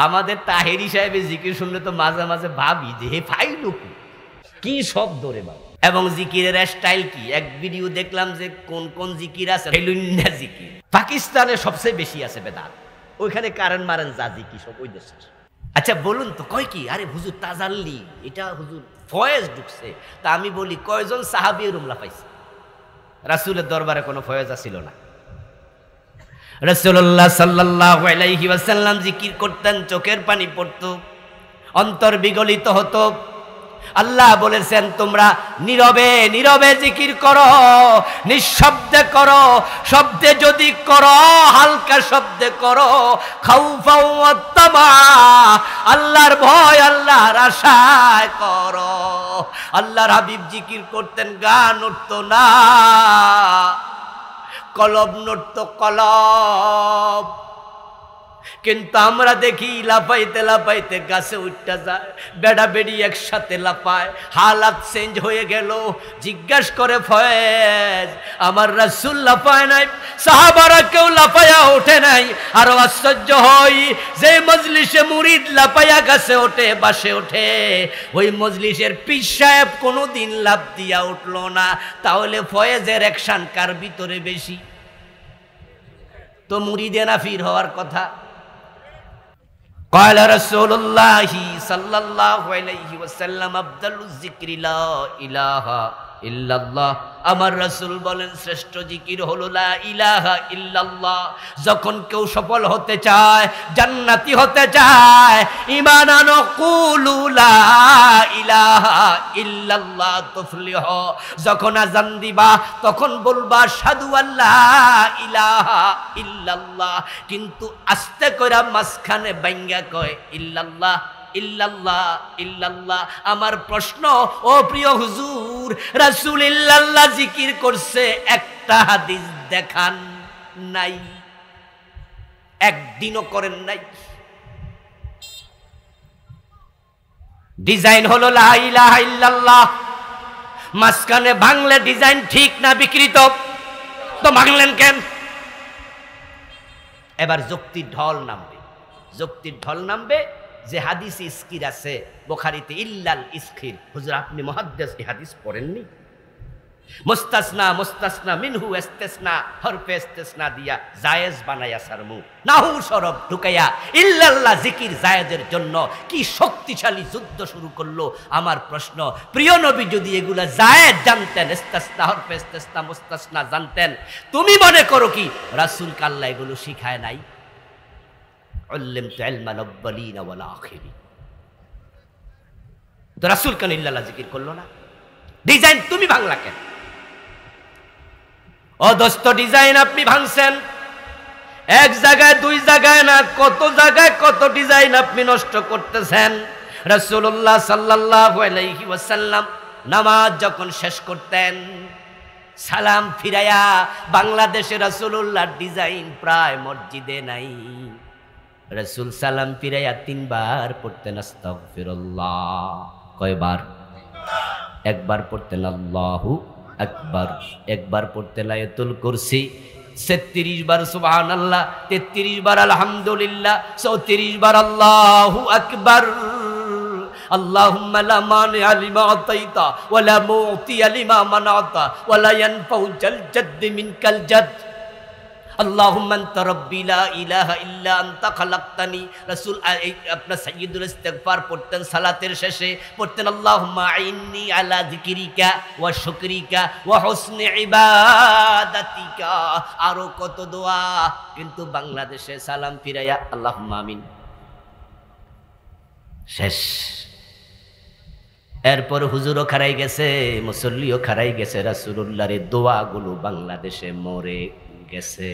আমাদের তাহেরি সাহেবের জিকির শুনলে তো মাঝে মাঝে ভাবি যে হে ফাইল কি শব্দ রে বাবা। এবং জিকিরের স্টাইল কি, এক ভিডিও দেখলাম যে কোন কোন জিকির আছে, হেলুন্না জিকির পাকিস্তানে সবচেয়ে বেশি আছে বেদাত, ওইখানে কারেন্ট মারেন যা জিকির সব ওই দেশের। আচ্ছা বলুন তো, কয় কি, আরে হুজুর তাজাল্লি, এটা হুজুর ফয়েজ ঢুকছে। তা আমি বলি কয়জন সাহাবী রুমলা পাইছে? রাসূলের দরবারে কোনো ফয়েজ ছিল না। রাসূলুল্লাহ সাল্লাল্লাহু আলাইহি ওয়াসাল্লাম জিকির করতেন, চোখের পানি পড়তো, অন্তর বিগলিত হতো। আল্লাহ বলেছেন তোমরা নীরবে নীরবে জিকির করো, নিঃশব্দে করো, শব্দে যদি করো হালকা শব্দে করো, খাউফা ওয়া তামা, আল্লাহর ভয় আল্লাহর আশায় করো। আল্লাহর হাবিব জিকির করতেন, গান উঠতো না, কলব নড়তো কলব। কিন্তু আমরা দেখি লাফাইতে লাফাইতে গাছে উঠতে যায়, বেড়া বেড়ি একসাথে লাফায়, হালাত চেঞ্জ হয়ে গেল। জিজ্ঞাসা করে ফয়েজ, আমার রাসূল লাফায় নাই, সাহাবারা কেউ লাফায়া ওঠে নাই। আরো আশ্চর্য হই, যে মজলিসে মুরিদ লাফায়া গাছে ওঠে বাসে ওঠে, ওই মজলিসের পীর সাহেব কোনোদিন লাফ দিয়া উঠলো না। তাহলে ফয়েজের অ্যাকশন কার ভিতরে বেশি? তো মুরিদে না ফির হওয়ার কথা। قال رسول الله صلى الله عليه وسلم أفضل الذكر لا إله إلا الله। আমার রাসূল বলেন শ্রেষ্ঠ জিকির হলো লা ইলাহা ইল্লাল্লাহ। যখন কেউ সফল হতে চায়, জান্নাতি হতে চায়, ঈমান আনো, কুলু লা ইলাহা ইল্লাল্লাহ তুফলিহ। যখন আযান দিবা তখন বলবা আশহাদু আল্লা ইলাহা ইল্লাল্লাহ, কিন্তু আস্তে কইরা মাঝখানে বাইঙ্গা কয় ইল্লাল্লাহ ইল্লাল্লাহ ইল্লাল্লাহ। আমার প্রশ্ন, ও প্রিয় হুজুর, রাসূল ইল্লাল্লাহ জিকির করছে, একটা হাদিস দেখান নাই, একদিনও করেন নাই। ডিজাইন হলো লা ইলাহা ইল্লাল্লাহ, মাঝখানে ভাঙলে ডিজাইন ঠিক না বিকৃত, তো ভাঙলেন কেন? এবার যুক্তির ঢল নামবে, যুক্তির ঢল নামবে যে হাদিসে ইস্কির আছে বুখারীতে, ইল্লাল ইসখির। হুজুর আপনি মুহাদ্দিস, এই হাদিস পড়েননি? মুস্তাসনা মুস্তাসনা মিনহু ইস্তিসনা, হরফে ইস্তিসনা দিয়া জায়েজ বানায়া সারমু, নাহু শরব ঢুকাইয়া ইল্লাল্লাহ জিকির জায়েজের জন্য কি শক্তিশালী যুদ্ধ শুরু করলো। আমার প্রশ্ন, প্রিয় নবী যদি এগুলা জায়েজ জানতেন, ইস্তিসনা হরফে ইস্তিসনা মুস্তাসনা জানতেন, তুমি মনে করো কি রাসূল আল্লাহ এগুলো শিখায় নাই? তো রাসূল কেন ইল্লাল্লাহ জিকির করলো না? ডিজাইন তুমি ভাঙলা কেন? ও দোস্ত, ডিজাইন আপনি ভাঙছেন, এক জায়গায় দুই জায়গায় না, কত জায়গায় কত ডিজাইন আপনি নষ্ট করতেছেন। রাসূলুল্লাহ সাল্লাল্লাহু আলাইহি ওয়াসাল্লাম নামাজ যখন শেষ করতেন, সালাম ফিরাইয়া, বাংলাদেশে রাসূলুল্লাহর ডিজাইন প্রায় মসজিদে নাই। রাসূল সালাম ফিরাইয়া 3 বার পড়তেন আস্তাগফিরুল্লাহ। কয়বার? একবার পড়তেন আল্লাহু আকবার, একবার পড়তেন আয়াতুল কুরসি, 36 বার সুবহানাল্লাহ, 33 বার আলহামদুলিল্লাহ, 34 বার আল্লাহু আকবার। আল্লাহুম্মা লা মানিআ লিমা আতাইতা ওয়া লা মুতিয়া লিমা মানাতা ওয়া লা ইয়ানফাউ জাল জাদ্দি মিনকাল জাদ। আল্লাহুম্মা আনতা রাব্বি লা ইলাহা ইল্লা আনতা খালাকতানি। রাসূল আপনার সাইয়্যিদুল ইস্তিগফার পড়তেন সালাতের শেষে, পড়তেন আল্লাহুম্মা আইন্নি আলা যিকরিকা ওয়া শুকরিকা ওয়া হুসনি ইবাদাতিকা। আরো কত দোয়া, কিন্তু বাংলাদেশে সালাম ফিরাইয়া আল্লাহুম্মা আমিন, শেষ। এরপর হুজুরও খারাই গেছে, মুসল্লিও খারাই গেছে, রাসূলুল্লাহর দোয়াগুলো বাংলাদেশে মরে গেছে।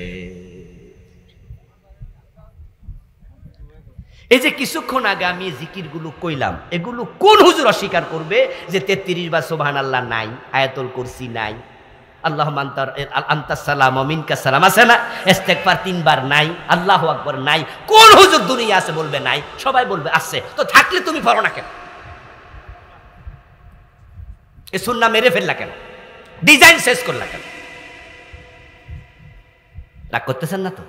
এই যে কিছুক্ষণ আগে আমি জিকিরগুলো কইলাম, এগুলো কোন হুজুর অস্বীকার করবে যে 33 বার সুবহানাল্লাহ নাই, আয়াতুল কুরসি নাই, আল্লাহুম্মা আনতাস সালাম ওয়া মিনকাস সালাম আছে না, ইস্তিগফার 3 বার নাই, আল্লাহু আকবার নাই? কোন হুজুর দুনিয়া আছে বলবে নাই? সবাই বলবে আছে। তো থাকলে তুমি পড়ো না কেন? এই সুন্নাহ মেরে ফেললা কেন? ডিজাইন শেষ করলা কেন? রাগ করতেছেন না তো?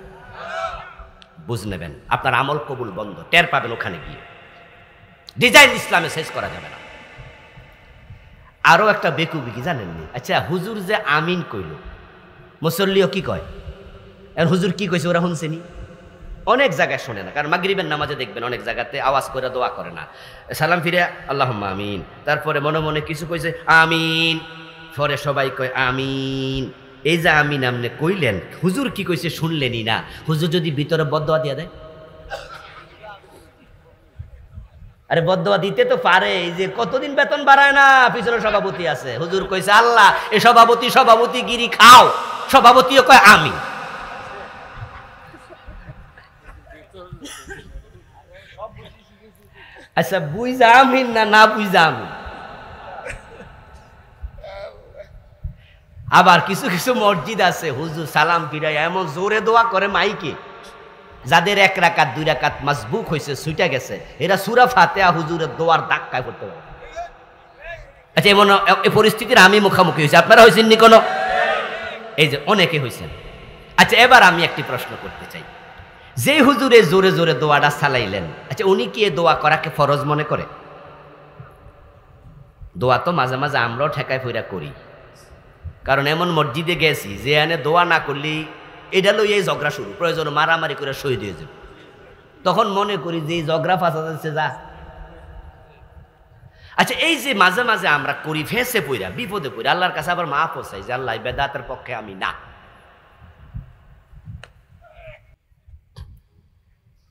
বুঝ নেবেন, আপনার আমল কবুল বন্ধ, টের পাবেন ওখানে গিয়ে। ডিজাইন ইসলামে শেষ করা যাবে না। আরো একটা বেকুবি কি জানেননি? আচ্ছা, হুজুর যে আমিন কইল, মুসল্লিও কি কয়? আর হুজুর কি কইছে ওরা শুনছেনি? অনেক জায়গায় শোনে না, কারণ মাগরিবের নামাজে দেখবেন অনেক জায়গাতে আওয়াজ করে দোয়া করে না, সালাম ফিরে আল্লাহুম্মা আমিন, তারপরে মনে মনে কিছু কইছে আমিন, পরে সবাই কয় আমিন। এই যে আমিন আপনি কইলেন, হুজুর কি কইছে শুনলেনই না। হুজুর যদি ভিতরে বদদোয়া দিয়ে দেয়, আরে বদদোয়া দিতে তো পারে, এই যে কতদিন বেতন বাড়ায় না, পিছনে সভাপতি আছে, হুজুর কইছে আল্লাহ এ সভাপতি গিরি খাও, সভাপতিও কয় আমি। আচ্ছা, বুঝা আমিন না বুঝা আমিন। আবার কিছু কিছু মসজিদ আছে হুজুর সালাম ফিরাই এমন জোরে দোয়া করে মাইকে, যাদের 1 রাকাত 2 রাকাত মাসবুক হয়েছে, ছুটে গেছে, এরা সূরা ফাতিহা হুজুরের দোয়ার ধাক্কায় পড়তে পারে। আচ্ছা, এমন এই পরিস্থিতির আমি মুখোমুখি হয়েছি, আপনারা হয়েছেন নি কোনো? এই যে অনেকে হয়েছেন। আচ্ছা, এবার আমি একটি প্রশ্ন করতে চাই, যে হুজুরে জোরে জোরে দোয়াটা চালাইলেন, আচ্ছা উনি কি এই দোয়া করাকে ফরজ মনে করে? দোয়া তো মাঝে মাঝে আমরাও ঠেকায় ফইরা করি, কারণ এমন মসজিদে গেছি যে এনে দোয়া না করলি এটা লই এই ঝগড়া শুরু, প্রয়োজন মারামারি করে শহীদ হয়ে যাবে। তখন মনে করি যে এই ঝগড়া ফাঁসা যাচ্ছে যা। আচ্ছা, এই যে মাঝে মাঝে আমরা করি ফেঁসে পইরা বিপদে পড়ি, আল্লাহর কাছে আবার মাফ চাই যে আল্লাহ বেদাতের পক্ষে আমি না।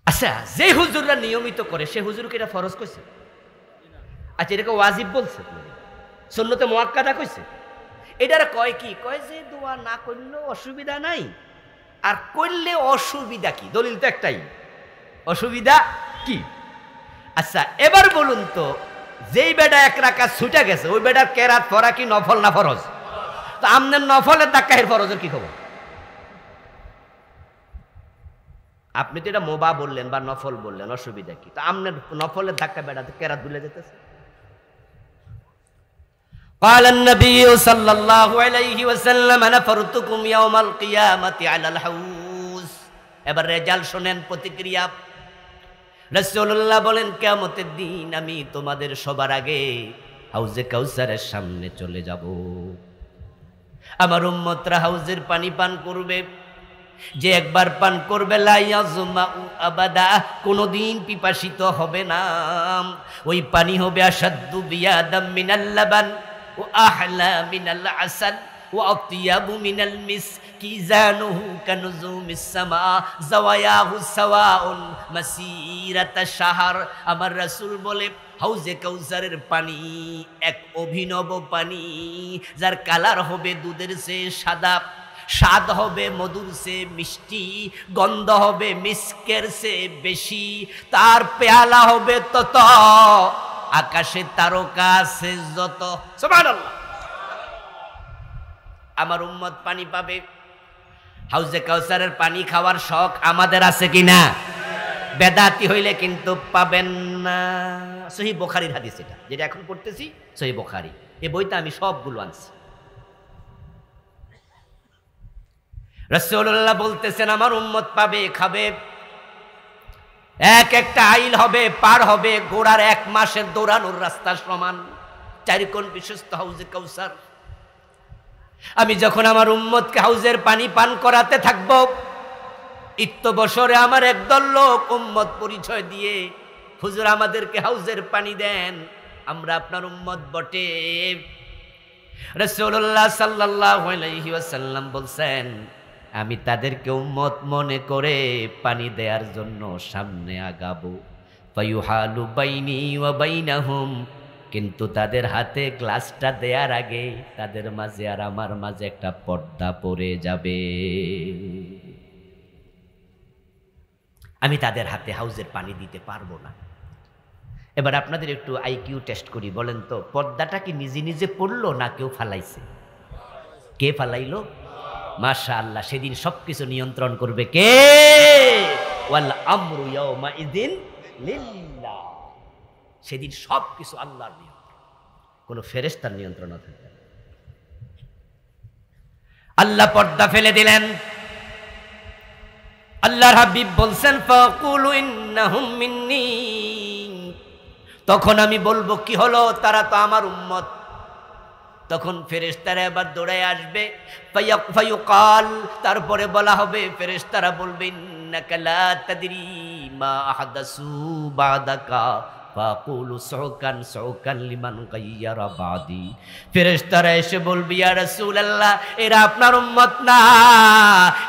আচ্ছা, যে হুজুররা নিয়মিত করে সে হুজুরকে এটা ফরজ কইছে? আচ্ছা, এটাকে ওয়াজিব বলছে, সুন্নতে মুআক্কাদা কইছে? এটার কয় কি? কয় যে দোয়া না করলেও অসুবিধা নাই, আর করলে অসুবিধা কি? দলিল তো একটাই, অসুবিধা কি? আচ্ছা, এবার বলুন তো, যেই বেটা 1 রাকাত ছুটে গেছে ওই বেটার কেরাত পড়া কি নফল না ফরজ? তো আমনের নফলের ধাক্কায় ফরজের কি খবর? আপনি তো এটা মোবা বললেন বা নফল বললেন, অসুবিধা কি? তো আমনের নফলের ধাক্কা বেটাতে কেরাত ভুলে যেতেছে। قال النبي صلى الله عليه وسلم نفرتكم يوم القيامة على الحوض। এবার রেজাল্ট শুনেন, প্রতিক্রিয়া। রাসূলুল্লাহ বলেন, কিয়ামতের দিন আমি তোমাদের সবার আগে হাউজে কাউসারের সামনে চলে যাব। আমার উম্মতরা হাউজের পানি পান করবে, যে একবার পান করবে লা ইয়াজমাউ আবাদা, কোনদিন পিপাসিত হবে না। ওই পানি হবে আসাদ্দু বিয়াদাম মিনাল লাবান ও আহলা মিনাল আসাল ও আতিয়াবু মিনাল মিসকি জানুহু কানুজুমিস সামা জাওয়ায়াহু সাওয়াউন মাসিরাতা শাহর। আমার রাসূল বলে, হাউজে কাউসারের পানি এক অভিনব পানি, যার কালার হবে দুধের চেয়ে সাদা, স্বাদ হবে মধুর চেয়ে মিষ্টি, গন্ধ হবে মিস্কের চেয়ে বেশি, তার পেয়ালা হবে তত আকাশে তারকা আছে যত। সুবহানাল্লাহ। আমার উম্মত পানি পাবে। হাউজে কাউসারের পানি খাওয়ার শখ আমাদের আছে কিনা? বেদাতি হইলে কিন্তু পাবেন না। সহিহ বুখারীর হাদিস, এটা যেটা এখন পড়তেছি সহিহ বুখারী, এই বইটা আমি সবগুলো আনছি। রাসূলুল্লাহ বলতেছেন, আমার উম্মত পাবে, খাবে, এক একটা আইল হবে, পার হবে ঘোড়ার 1 মাসের দৌড়ানোর রাস্তার সমান, 4 কোণ বিশিষ্ট হাউজে কাউসার। আমি যখন আমার উম্মতকে হাউজের পানি পান করাতে থাকব, ইত্য বছরে আমার একদল লোক উম্মত পরিচয় দিয়ে, হুজুর আমাদেরকে হাউজের পানি দেন, আমরা আপনার উম্মত বটে। রাসূলুল্লাহ সাল্লাল্লাহু আলাইহি ওয়াসাল্লাম বলছেন, আমি তাদেরকে উম্মত মনে করে পানি দেওয়ার জন্য সামনে আগাবো। ফায়ুহালু বাইনি ওয়া বাইনাহুম, কিন্তু তাদের হাতে গ্লাসটা দেওয়ার আগে তাদের মাঝে আর আমার মাঝে একটা পর্দা পড়ে যাবে। আমি তাদের হাতে হাউজের পানি দিতে পারবো না। এবার আপনাদের একটু আইকিউ টেস্ট করি, বলেন তো, পর্দাটা কি নিজে নিজে পড়লো না কেউ ফালাইছে? কে ফালাইলো? মাশাআল্লাহ। সেদিন সবকিছু নিয়ন্ত্রণ করবে কে? ওয়াল আমরু ইয়াউমা ইযিন লিল্লাহ। সেদিন সবকিছু আল্লাহর নিয়ন্ত্রণ, কোনো ফেরেশতার নিয়ন্ত্রণ থাকবে না। আল্লাহ পর্দা ফেলে দিলেন। আল্লাহর হাবিব বলছেন ফাকুলু ইন্নাহুম মিন্নি, তখন আমি বলবো কি হলো, তারা তো আমার উম্মত। তখন ফেরেশতারা এবার দৌড়ায় আসবে, ফায়ুকাল, তারপরে বলা হবে, ফেরেশতারা বলবে ইন্নাকা লা তাদরি মা আহদাসু বাদাকা ফাকুলু সুকান সুকান লিমান গায়্যারা বাদি। ফেরেশতারা এসে বলবে ইয়া রাসূলুল্লাহ, এরা আপনার উম্মত না,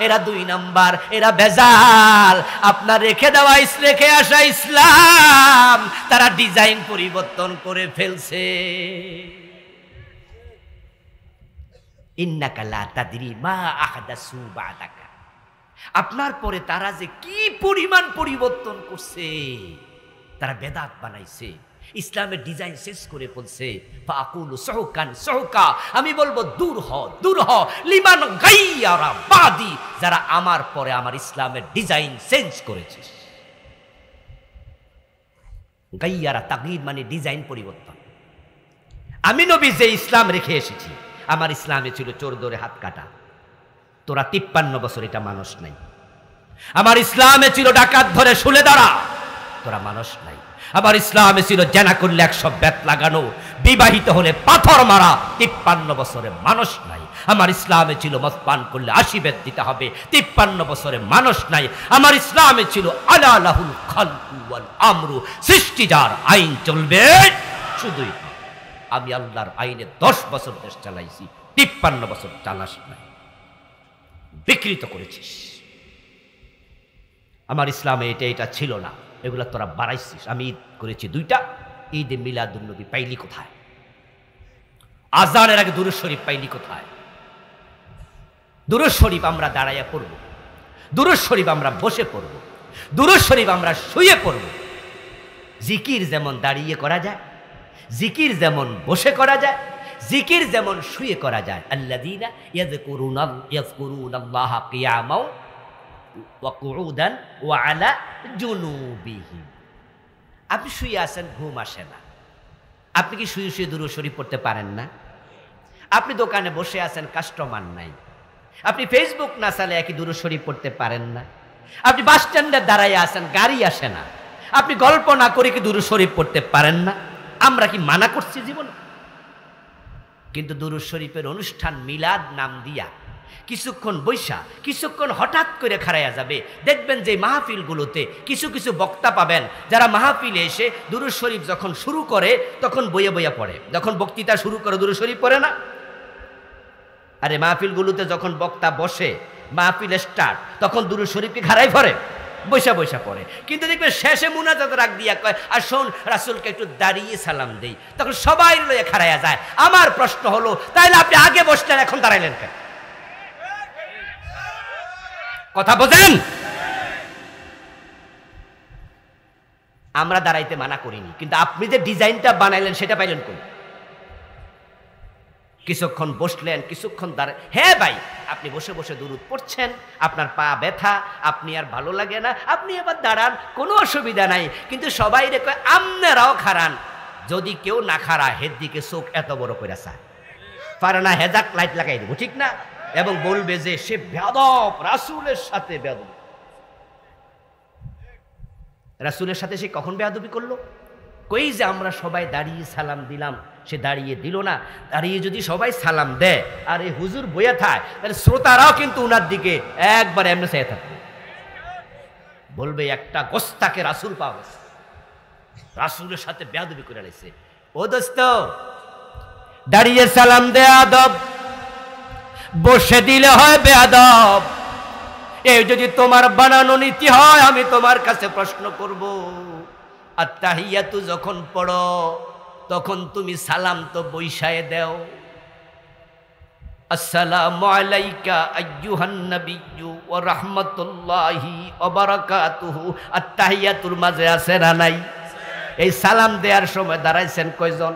এরা 2 নাম্বার, এরা ভেজাল। আপনার রেখে দেওয়া রেখে আসা ইসলাম তারা ডিজাইন পরিবর্তন করে ফেলছে। ইন্নাকা লা তাদরি মা আহদাসু বাদাকা, আপনার পরে তারা যে কি পরিমাণ পরিবর্তন করছে, তারা বেদাত বানাইছে, ইসলামের ডিজাইন শেষ করে ফেলছে। ফাকুলু সুকান সুকা, আমি বলবো দূর হ দূর হ, লিমান গায়্যারা বাদি, যারা আমার পরে আমার ইসলামের ডিজাইন চেঞ্জ করেছে। গায়্যারা তাগয়ীর মানে ডিজাইন পরিবর্তন। আমি নবী যে ইসলাম রেখে এসেছি, আমার ইসলামে ছিল চোর ধরে হাত কাটা, তোরা 53 বছর এটা মানুষ নাই। আমার ইসলামে ছিল ডাকাত ধরে শুলে দাঁড়া, তোরা মানুষ নাই। আমার ইসলামে ছিল জেনা করলে 100 বেত লাগানো, বিবাহিত হলে পাথর মারা, 53 বছরে মানুষ নাই। আমার ইসলামে ছিল মদ পান করলে 80 বেত দিতে হবে, 53 বছরে মানুষ নাই। আমার ইসলামে ছিল আলা লাহুল খালকু ওয়াল আমরু, সৃষ্টি যার, আইন চলবে শুধুই। আমি আল্লাহর আইনে 10 বছর দেশ চালাইছি, 53 বছর চালাস নাই, বিকৃত করেছিস। আমার ইসলামে এটা ছিল না, এগুলা তোরা বাড়াইছিস। আমি ঈদ করেছি 2টা, ঈদে মিলাদুন নবী পাইলি কোথায়? আজানের আগে দুরূদ শরীফ পাইলি কোথায়? দুরূদ শরীফ আমরা দাঁড়াইয়া পড়ব, দুরূদ শরীফ আমরা বসে পড়ব, দুরূদ শরীফ আমরা শুয়ে পড়ব। জিকির যেমন দাঁড়িয়ে করা যায়, জিকির যেমন বসে করা যায়, জিকির যেমন শুয়ে করা যায়। আল্লাযীনা ইয়াযকুরুনাল্লাহা কিয়ামান ওয়া কুউদান ওয়া আলা জুনুবিহিম। আপনি শুয়ে আছেন, ঘুম আসে না, আপনি কি শুয়ে শুয়ে দুরূদ শরীফ পড়তে পারেন না? আপনি দোকানে বসে আছেন, কাস্টমার নাই, আপনি ফেসবুক না চালে একই দুরূদ শরীফ পড়তে পারেন না? আপনি বাস স্ট্যান্ডে দাঁড়ায় আছেন, গাড়ি আসে না, আপনি গল্প না করে কি দুরূদ শরীফ পড়তে পারেন না? আমরা কি মানা করছি জীবনে? কিন্তু দুরূদ শরীফের অনুষ্ঠান মিলাদ নাম দিয়া কিছুক্ষণ বৈশা, কিছুক্ষণ হঠাৎ করে খাড়াইয়া যাবে, দেখবেন যে মাহফিলগুলোতে কিছু কিছু বক্তা পাবেন যারা মাহফিলে এসে দুরূদ শরীফ যখন শুরু করে তখন বইয়া বইয়া পড়ে, যখন বক্তৃতা শুরু করে দুরূদ শরীফ পড়ে না। আরে মাহফিলগুলোতে যখন বক্তা বসে, মাহফিল স্টার্ট, তখন দুরূদ শরীফকে খাড়াই পড়ে, বৈশা বৈশা পড়ে। কিন্তু দেখবেন শেষে মুনাজাত রাখ দিয়া কয়, আর শোন রাসূলকে একটু দাঁড়িয়ে সালাম দেই, তখন সবাই লয়ে খাড়াইয়া যায়। আমার প্রশ্ন হলো, তাইলে আপনি আগে বসলেন, এখন দাঁড়াইলেন কেন? কথা বোঝেন? আমরা দাঁড়াইতে মানা করিনি, কিন্তু আপনি যে ডিজাইনটা বানাইলেন সেটা পাইলেন কোন? কিছুক্ষণ বসলেন, কিছুক্ষণ দাঁড়ায়। হ্যাঁ ভাই, আপনি বসে বসে দুরূদ পড়ছেন, আপনার পা ব্যথা, আপনি আর ভালো লাগে না, আপনি আবার দাঁড়ান, কোনো অসুবিধা নাই। কিন্তু সবাই রে কয় আমনেরাও খারান। যদি কেউ না খারা, হের দিকে চোখ এত বড় করে চায়, পারে না, হেজাক লাইট লাগাই দেবো, ঠিক না? এবং বলবে যে সে বেয়াদব, রাসূলের সাথে বেয়াদব। রাসূলের সাথে সে কখন বেয়াদবি করলো? কই যে আমরা সবাই দাঁড়িয়ে সালাম দিলাম, সে দাঁড়িয়ে দিল না। দাঁড়িয়ে যদি সবাই সালাম দেয় আর এই হুজুর বইয়া থাকে, তাহলে শ্রোতারাও কিন্তু উনার দিকে একবার এমনি চেয়ে থাকবে, বলবে একটা গোস্তাকে রাসূল পাওয়া গেছে, রাসূলের সাথে বেয়াদবি করে আইছে। ও দোস্ত, দাঁড়িয়ে সালাম দেয়া আদব, বসে দিলে হয় বেয়াদব। এই যদি তোমার বানানো নীতি হয়, আমি তোমার কাছে প্রশ্ন করব, আত্তাহিয়াতু যখন পড়ো তখন তুমি সালাম তো বৈশায় দাও, আসসালামু আলাইকা আইয়ুহান নাবিয়্যু ওয়া রাহমাতুল্লাহি ওয়া বারাকাতুহু। আত্তাহিয়াতুর মাঝে আছে না নাই? এই সালাম দেওয়ার সময় দাঁড়াইছেন কয়জন?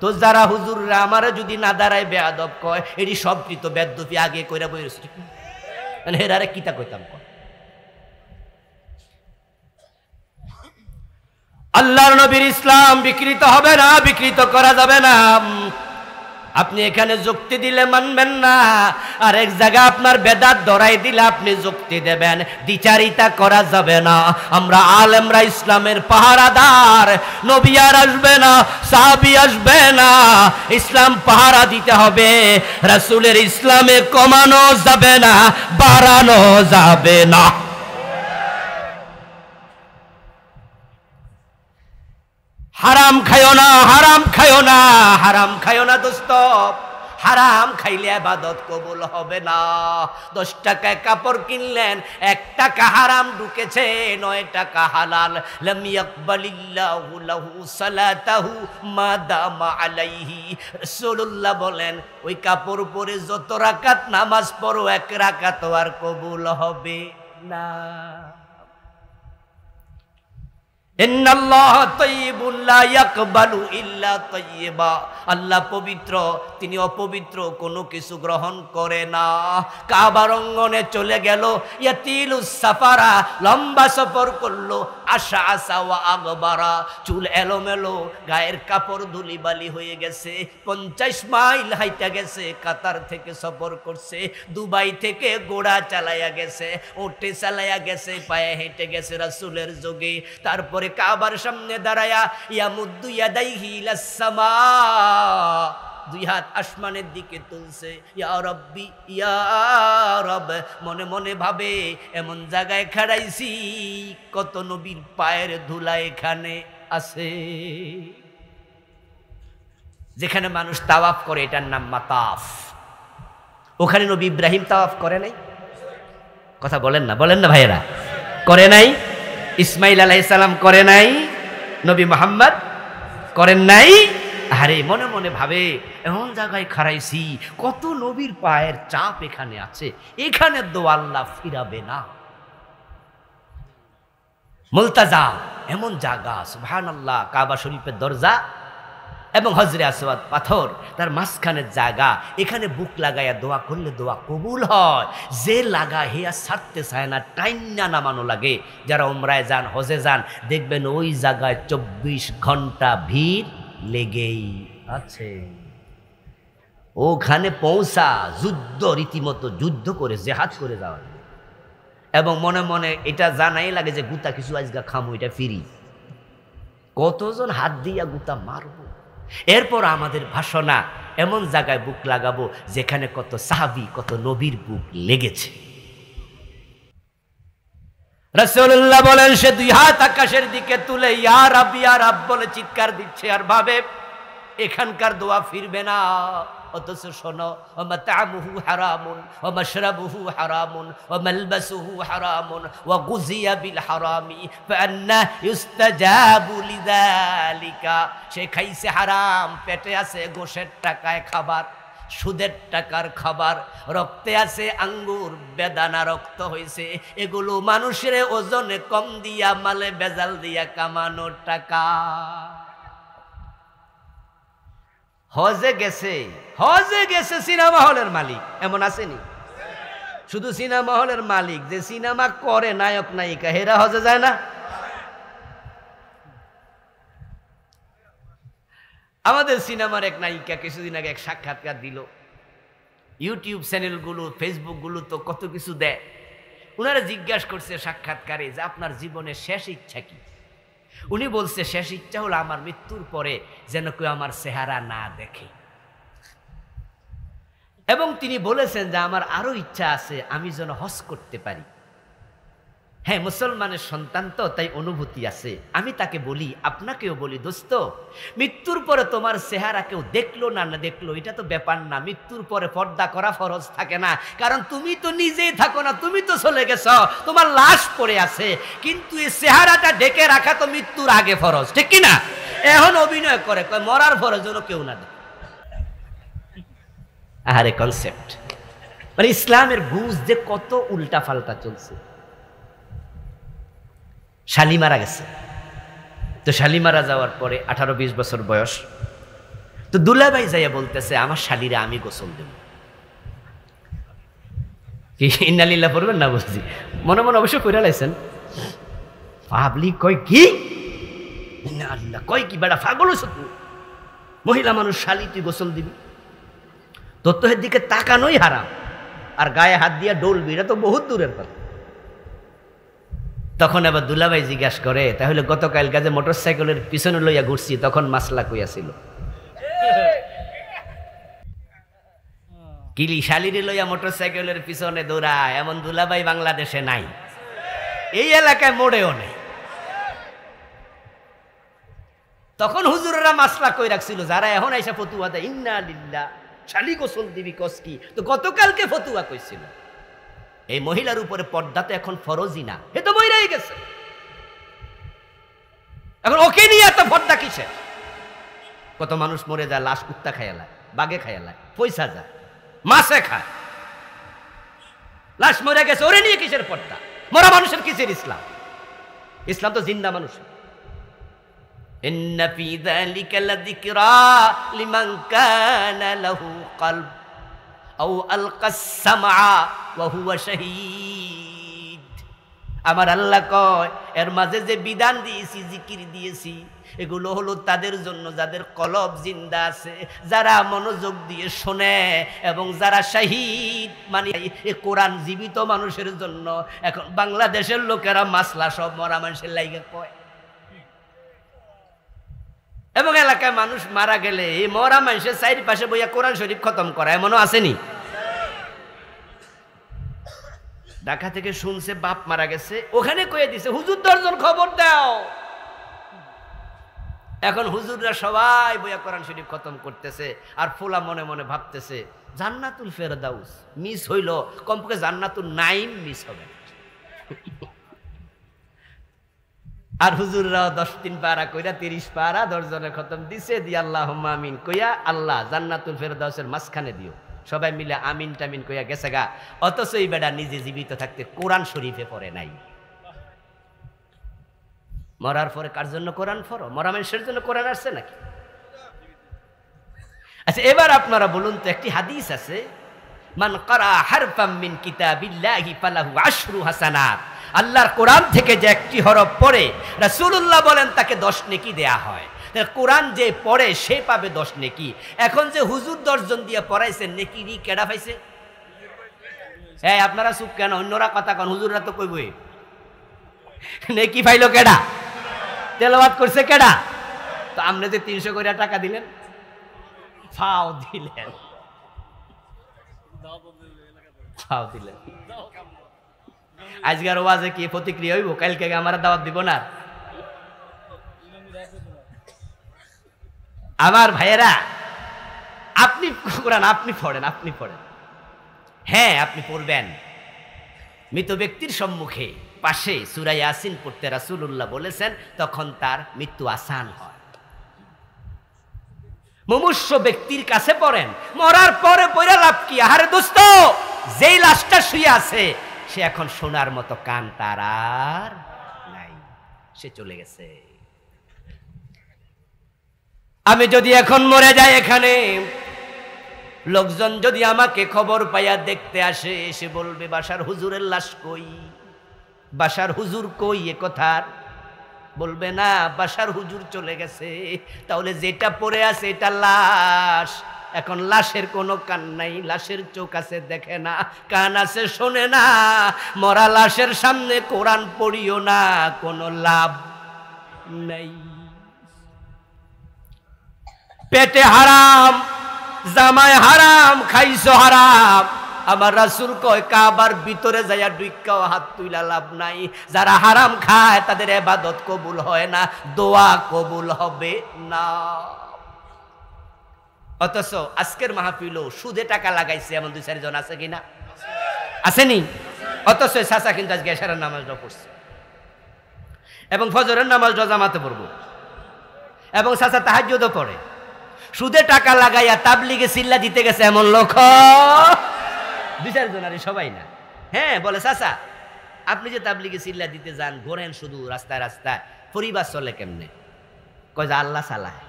তো যারা হুজুররা আমারে যদি না দাঁড়ায় বেয়াদব কয়, এটি সব কৃত বেদবি আগে কইরা বইছে, ঠিক না? মানে হেরারে কিতা কইতাম কয়? আল্লাহর নবীর ইসলাম বিকৃত হবে না, বিকৃত করা যাবে না। আপনি এখানে যুক্তি দিলে মানবেন না, আর এক জায়গায় আপনার বেদাত ধরাই দিলে আপনি যুক্তি দেবেন। দ্বিচারিতা করা যাবে না। আমরা আলেমরা ইসলামের পাহারাদার। নবী আর আসবে না, সাহাবী আসবে না, ইসলাম পাহারা দিতে হবে। রাসূলের ইসলামে কমানো যাবে না, বাড়ানো যাবে না। হারাম খায়ো না, হারাম খায়ো না, হারাম খায়ো না দোস্ত। হারাম খাইলে ইবাদত কবুল হবে না। 10 টাকায় কাপড় কিনলেন, 1 টাকা হারাম ঢুকেছে, 9 টাকা হালাল। লাম ইয়াকবালিল্লাহু লাহু সালাতাহু মা দামা আলাইহি। রাসূলুল্লাহ বলেন, ওই কাপড় পরে যত রাকাত নামাজ পড়ো, 1 রাকাত আর কবুল হবে না। ইন্নাল্লাহা তাইয়্যিবুন লা ইয়াকবালু ইল্লা তাইয়্যিবা। আল্লাহ পবিত্র, তিনি অপবিত্র কোনো কিছু গ্রহণ করে না। কাবার অঙ্গনে চলে গেল, ইয়াতিলুস সাফারা, লম্বা সফর করলো, আশা আসা ওয়া আগবারা, চুল এলোমেলো, গায়ের কাপড় ধুলিবালি হয়ে গেছে। 50 মাইল হাইটা গেছে, কাতার থেকে সফর করছে, দুবাই থেকে ঘোড়া চালাইয়া গেছে, ওটে চালাইয়া গেছে, পায়ে হেঁটে গেছে রাসূলের যোগে। তারপরে কাবার সামনে দাঁড়ায়া ইয়ামুদ্দু ইয়াদাইহি ইলাস সামা, 2 হাত আসমানের দিকে তুলছে, ইয়া রাব্বি ইয়া রব। মনে মনে ভাবে, এমন জায়গায় খাড়াইছি, কত নবীর পায়ের ধুলা এখানে আছে। যেখানে মানুষ তাওয়াফ করে, এটার নাম মাতাফ। ওখানে নবী ইব্রাহিম তাওয়াফ করে নাই? কথা বলেন না, বলেন না ভাইয়েরা, করে নাই? ইসমাইল আলাইহিস সালাম করে নাই? নবী মুহাম্মদ করেন নাই? আরে মনে মনে ভাবে, এমন জায়গায় খাড়াইছি, কত নবীর পায়ের চাপ এখানে আছে, এখানে দোয়া আল্লাহ ফিরাবে না। মুলতাজা এমন জায়গা, সুবহানাল্লাহ, কাবা শরীফের দরজা এবং হজরে আসওয়াদ পাথর, তার মাঝখানের জায়গা। এখানে বুক লাগাইয়া দোয়া করলে দোয়া কবুল হয়। যে লাগা হেয়া ছাড়তে চায় না, টাইন্না নামানো লাগে। যারা উমরায় যান, হজে যান, দেখবেন ওই জায়গায় 24 ঘন্টা ভিড় লেগেই আছে। ওখানে পৌঁছা যুদ্ধ, রীতিমতো যুদ্ধ করে, জেহাদ করে যাওয়া, এবং মনে মনে এটা জানাই লাগে যে গুতা কিছু আজগা খামো, এটা ফিরি। কতজন হাত দিয়া গুতা মারবো। এরপর আমাদের ভাষণা, এমন জায়গায় বুক লাগাবো যেখানে কত সাহাবী, কত নবীর বুক লেগেছে। রাসূলুল্লাহ বলেন, সে 2 হাত আকাশের দিকে তুলে ইয়া রাব ইয়া রাব বলে চিৎকার দিচ্ছে, আর ভাবে এখানকার দোয়া ফিরবে না। অথচ শোনো, ওয়া মাতামুহু হারামুন ওয়া মাশরাবুহু হারামুন ওয়া মালবাসুহু হারামুন ওয়া গুযিয়া বিল হারামি ফাআন্না ইউস্তাজাবু লিযালিকা। সে খাইছে হারাম, পেটে আছে গোশের টাকায় খাবার, সুদের টাকার খাবার, রক্তে আছে আঙ্গুর, বেদানা রক্ত হয়েছে। এগুলো মানুষের ওজনে কম দিয়া, মালে বেজাল দিয়া কামানোর টাকা। হজে গেছে সিনেমা হলের মালিক, এমন আসেনি? শুধু সিনেমা হলের মালিক, যে সিনেমা করে নায়ক নায়িকা, হেরা হজে যায় না? আমাদের সিনেমার এক নায়িকা কিছুদিন আগে এক সাক্ষাৎকার দিল। ইউটিউব চ্যানেলগুলো, ফেসবুকগুলো তো কত কিছু দেয়। উনারা জিজ্ঞাসা করছে সাক্ষাৎকারে যে আপনার জীবনের শেষ ইচ্ছা কি? উনি বলছে, শেষ ইচ্ছা হলো আমার মৃত্যুর পরে যেন কেউ আমার চেহারা না দেখে। এবং তিনি বলেছেন যে আমার আরো ইচ্ছা আছে, আমি যেন হজ করতে পারি। হ্যাঁ, মুসলমানের সন্তান তো, তাই অনুভূতি আছে। আমি তাকে বলি, আপনাকেও বলি, দোস্ত, মৃত্যুর পরে তোমার চেহারা কেউ দেখলো না না দেখলো, এটা তো ব্যাপার না। মৃত্যুর পরে পর্দা করা ফরজ থাকে না, কারণ তুমি তো নিজেই থাকো না, তুমি তো চলে গেছ, তোমার লাশ পড়ে আছে। কিন্তু এই চেহারাটা ঢেকে রাখা তো মৃত্যুর আগে ফরজ, ঠিক কিনা? এখন অভিনয় করে কয় মরার পরে যেন কেউ না দেখে। আরে কনসেপ্ট, মানে ইসলামের বুঝ যে কত উল্টা পাল্টা চলছে। শালি মারা গেছে, তো শালি মারা যাওয়ার পরে 18-20 বছর বয়স, তো দুলাভাই যাইয়া বলতেছে আমার শালিরা আমি গোসল দেব। কি ইন্না লিল্লাহ পড়বেন না? বুঝছি মনে মনে অবশ্য কইরা লাইছেন। পাবলিক কয় কি ইন্না আল্লাহ, কয় কি বেড়া পাগল হইছ তুই? মহিলা মানুষ শালি, তুই গোসল দিবি? তোর দিকে তাকানোই হারাম, আর গায়ে হাত দিয়ে ডলবি, এটা তো বহুত দূরের কথা। তখন আবার দুলাভাই জিজ্ঞাসা করে, তাহলে গতকাল কাজে মোটর সাইকেলের পিছনে লইয়া ঘুরছি, তখন মাসলা কইয়াছিল? কিলি শালিরে লইয়া মোটর সাইকেলের পিছনে দৌড়ায় এমন দুলাভাই বাংলাদেশে নাই, এই এলাকায় মোড়েও নেই। তখন হুজুরেরা মাসলা কই রাখছিল, যারা এখন আইসা ফতুয়া দেয় ইন্না লিল্লাহ শালি গোসল দিবি কসকি, তো গতকালকে ফতুয়া কইছিল এই মহিলার উপরে পর্দা তো এখন ফরজই না, এ তো বইরাই গেছে, এখন ওকে নিয়ে এত পর্দা কিসের? কত মানুষ মরে যায়, লাশ কুত্তা খায়ালায়, বাঘে খায়ালায়, পয়সা যায়, মাছে খায়, লাশ মরে গেছে, ওরে নিয়ে কিসের পর্দা? মরা মানুষের কিসের ইসলাম? ইসলাম তো জিন্দা মানুষ। ইন্না ফি যালিকা লাযিকরা লিমান কানা লাহু কলব আও আলকাস সামআ ওয়া হুয়া শাহীদ। আমার আল্লাহ কয়, এর মাঝে যে বিধান দিয়েছি, জিকির দিয়েছি, এগুলো হলো তাদের জন্য যাদের কলব জিন্দা আছে, যারা মনোযোগ দিয়ে শোনে, এবং যারা শাহীদ মানে এই কোরআন জীবিত মানুষের জন্য। এখন বাংলাদেশের লোকেরা মাসলা সব মরা মানুষের লাইগা কয়, এবং এলাকায় মানুষ মারা গেলে এই মরা মানুষের চারিপাশে বইয়া কোরআন শরীফ খতম করা এমনও আসেনি? ঢাকা থেকে শুনছে বাপ মারা গেছে, ওখানে কয়ে দিছে হুজুর 10 জন খবর দাও। এখন হুজুররা সবাই বইয়া কোরআন শরীফ খতম করতেছে, আর ফোলা মনে মনে ভাবতেছে জান্নাতুল ফেরদাউস মিস হইল, কমপক্ষে জান্নাতুল নাইম মিস হবে। আর হুজুররাও 10 পারা কইরা 30 পারা 10 জনের খতম দিছে, দি আল্লাহুম্মা আমিন কইয়া আল্লাহ জান্নাতুল ফেরদাউসের মাঝখানে দিও। সবাই মিলে আমিন টামিন কইয়া গেছে গা, অথচ এই বেটা নিজে জীবিত থাকতে কোরআন শরীফে পড়ে নাই। মরার পরে কার জন্য কোরআন পড়ো? মরা মানুষের জন্য কোরআন আসছে নাকি? আচ্ছা এবার আপনারা বলুন তো, একটি হাদিস আছে, মান ক্বারা হারফাম মিন কিতাবিল্লাহি ফালাহু আশরু হাসানাত। আল্লাহর কোরআন থেকে যে একটি হরফ পড়ে, রাসূলুল্লাহ বলেন তাকে 10 নেকি দেয়া হয়। কোরআন যে পড়ে সে পাবে 10 নেকি। এখন যে হুজুর 10 জন দিয়ে পড়াইছে, নেকি রি কেডা পাইছে? এই আপনারা চুপ কেন? অন্যরা কথা কন, হুজুররা তো কইবই। নেকি পাইলো কেডা? তেলাওয়াত করছে কেডা? তো আপনি যে 300 করে টাকা দিলেন, ফাও দিলেন, ফাও দিলেন। আজকের ওয়াজে কি প্রতিক্রিয়া হইব? কালকে আমার দাওয়াত দিব না? আমার ভাইয়েরা, আপনি কোরআন আপনি পড়েন, আপনি পড়েন, হ্যাঁ আপনি পড়বেন। মৃত ব্যক্তির সম্মুখে পাশে সূরা ইয়াসিন পড়তে রাসূলুল্লাহ বলেছেন, তখন তার মৃত্যু আসান হয়। মুমূর্ষ ব্যক্তির কাছে পড়েন, মরার পরে পড়া লাভ কি? আহারে দোস্ত, যেই লাশটা শুয়ে আছে সে এখন সোনার মতো কান তার আর নাই, সে চলে গেছে। আমি যদি এখন মরে যাই, এখানে লোকজন যদি আমাকে খবর পাইয়া দেখতে আসে, এসে বলবে বাসার হুজুরের লাশ কই, বাসার হুজুর কই, এ কথা বলবে না, বাসার হুজুর চলে গেছে। তাহলে যেটা পড়ে আছে এটা লাশ। এখন লাশের কোনো কান নাই, লাশের চোখ আছে দেখে না, কান আছে শোনে না। মরা লাশের সামনে কোরআন পড়িও না, কোনো লাভ নাই। পেটে হারাম, জামায় হারাম, খাইছো হারাম। আমার রাসূল কয় কাবার ভিতরে যাইয়া ডুইক্কাও হাত তুইলা লাভ নাই। যারা হারাম খায় তাদের ইবাদত কবুল হয় না, দোয়া কবুল হবে না। অথচ আজকের মাহফিলও সুদে টাকা লাগাইছে এমন 2-4 জন আছে কিনা? আসেনি? অথচ চাচা কিন্তু আজকে এশারের নামাজটা পড়ছে, এবং ফজরের নামাজটা জামাতে পড়বো, এবং চাচা তাহাজ্জুদও পড়ে। সুদে টাকা লাগাইয়া তাবলিগে চিল্লা দিতে গেছে এমন লোক 2-4 জন, আর সবাই না। হ্যাঁ বলে চাচা আপনি যে তাবলিগে চিল্লা দিতে যান, ঘোরেন শুধু রাস্তায় রাস্তায়, পরিবার চলে কেমনে? কয় যে আল্লাহ চালায়।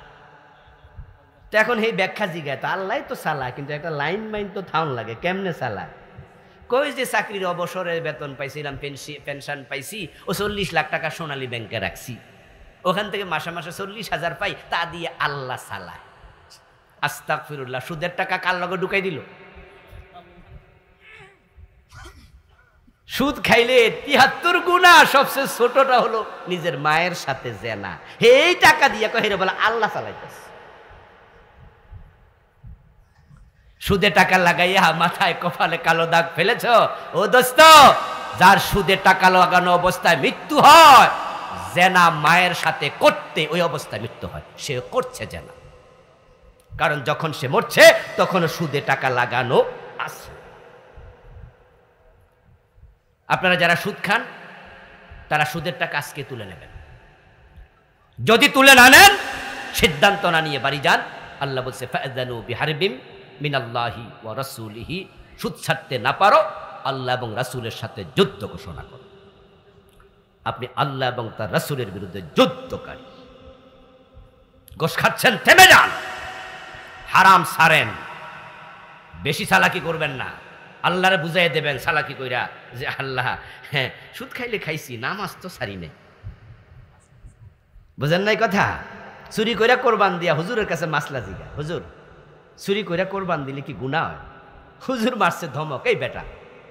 তো এখন এই ব্যাখ্যা জিগায়, তো আল্লাহ তো চালায়, কিন্তু একটা লাইন মাইন তো থাউন লাগে, কেমনে চালায়? কই যে চাকরির অবসরে বেতন পাইছিলাম, পেনশন পাইছি, ও 40 লাখ টাকা সোনালী ব্যাংকে রাখছি, ওখান থেকে মাসে মাসে 40,000 পাই, তা দিয়ে আল্লাহ চালায়। আস্তাগফিরুল্লাহ, সুদের টাকা কার লগে ঢুকাই দিল? সুদ খাইলে ৭৩ গুনাহ, সবচেয়ে ছোটটা হলো নিজের মায়ের সাথে জেনা। এই টাকা দিয়ে কহিরে বলে আল্লাহ চালাইতেছে। সুদে টাকা লাগাইয়া মাথায় কপালে কালো দাগ ফেলেছ, ও দোস্ত, যার সুদে টাকা লাগানো অবস্থায় মৃত্যু হয়, জেনা মায়ের সাথে করতে ওই অবস্থায় মৃত্যু হয়, সে করছে জেনা। কারণ যখন সে মরছে তখন সুদে টাকা লাগানো আছে। আপনারা যারা সুদ খান তারা সুদের টাকা আজকে তুলে নেবেন। যদি তুলে না নেন, সিদ্ধান্ত না নিয়ে বাড়ি যান। আল্লাহ বলছে ফাআযানু বিহারবিম মিনাল্লাহি ওয়া রাসূলিহি, সুদ ছাড়তে না পারো, আল্লাহ এবং রাসূলের সাথে যুদ্ধ ঘোষণা করো। আপনি আল্লাহ এবং তার রাসূলের বিরুদ্ধে যুদ্ধকারী। ঘোষ খাচ্ছেন, থেমে যান, হারাম ছাড়েন, বেশি চালাকি করবেন না। আল্লাহরে বুঝাই দেবেন চালাকি কইরা যে আল্লাহ, হ্যাঁ সুদ খাইলে খাইছি, নামাজ তো ছাড়ি নাই। বুঝেন নাই কথা? চুরি কইরা কোরবান দিয়া হুজুরের কাছে মাসলা জিগা, হুজুর চুরি কইরা কোরবান দিলে কি গুনাহ হয়? হুজুর মারছে ধমক, এই বেটা